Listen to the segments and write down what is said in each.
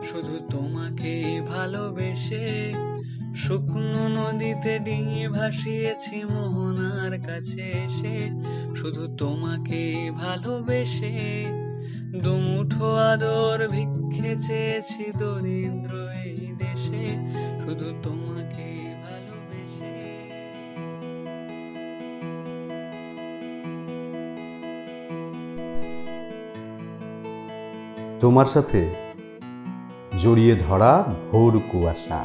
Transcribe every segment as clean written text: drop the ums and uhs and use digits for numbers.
শুধু তোমাকে ভালোবেসে শুকনো নদীতে ডিঙি ভাসিয়েছি মোহনার কাছে এসে। শুধু তোমাকে ভালোবেসে দুমুঠো আদর ভিক্ষে চেয়েছি দরিদ্র এই দেশে। শুধু তোমাকে ভালোবেসে। তোমার সাথে জড়িয়ে ধরা ভোর কুয়াশা,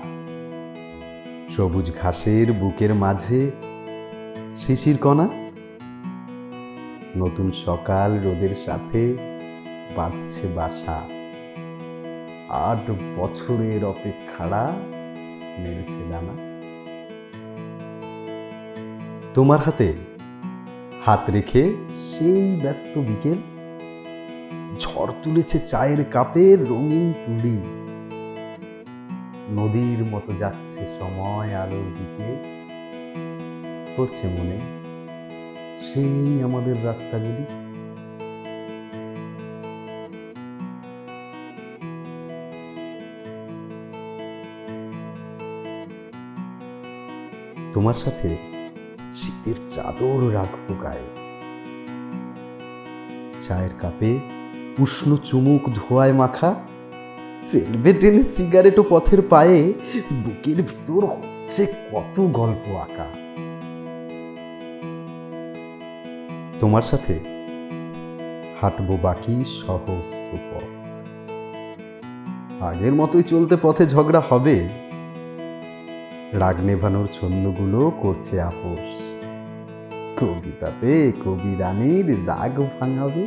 সবুজ ঘাসের বুকের মাঝে শিশির কণা, নতুন সকাল রোদের সাথে বাঁধছে বাসা। 8 বছরের অপেক্ষারা মেলছে ডানা। তোমার হাতে হাত রেখে সেই ব্যস্ত বিকেল, ঝড় তুলেছে চায়ের কাপের রঙিন তুলি। নদীর মতো যাচ্ছে সময় আলোর দিকে, পড়ছে মনে সেই আমাদের রাস্তাগুলি। তোমার সাথে শীতের চাদর রাখবো গায়ে, চায়ের কাপে উষ্ণ চুমুক ধোয়ায় মাখা, ফেলবে টেনে সিগারেট ও পথের পায়ে, বুকের ভিতর হচ্ছে কত গল্প আঁকা। তোমার সাথে হাঁটবো বাকি সহস্র পথ, আগের মতোই চলতে পথে ঝগড়া হবে, রাগ নেভানোর ছন্দগুলো করছে আপোষ, কবিতাতে কবি রানীর রাগ ভাঙাবে।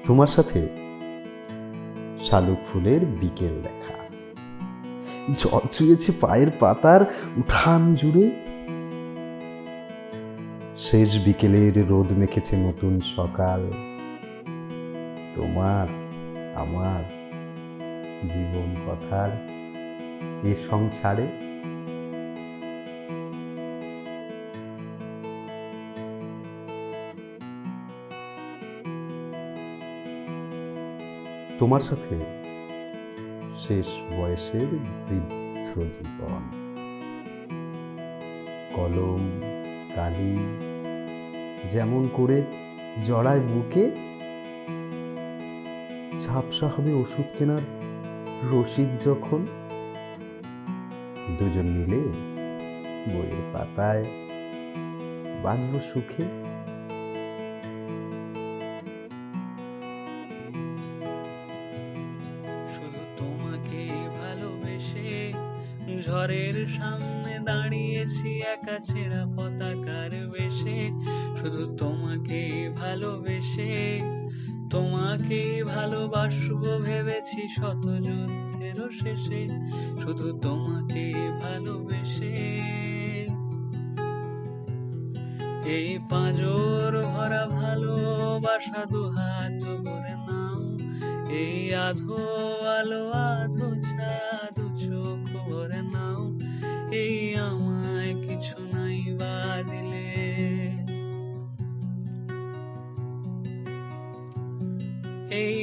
তোমার সাথে শালুক ফুলের বিকেল দেখা, জল ছুঁয়েছে পায়ের পাতার উঠান জুড়ে, শেষ বিকেলের রোদ মেখেছে নতুন সকাল। তোমার আমার জীবন কথার এ সংসারে। তোমার সাথে শেষ বয়সের বৃদ্ধ জীবন, কলম কালি যেমন করে জড়ায় বুকে, ঝাপসা হবে ওষুধ কেনার রসিদ যখন, দুজন মিলে বইয়ের পাতায় বাঁচব সুখে। শুধু তোমাকে ভালোবেসে ঝড়ের সামনে দাঁড়িয়েছি একা ছেঁড়া পতাকার বেশে। শুধু তোমাকে ভালোবেসে তোমাকে ভালোবাসবো ভেবেছি শত যুদ্ধের শেষে। শুধু তোমাকে ভালোবেসে এই পাঁজর ভরা ভালোবাসা দুহাত করে নাও। এই আধো আলো আধো ছাদ চোখ ভরে নাও। এই আমায় কিছু নাই বা দিলে, এই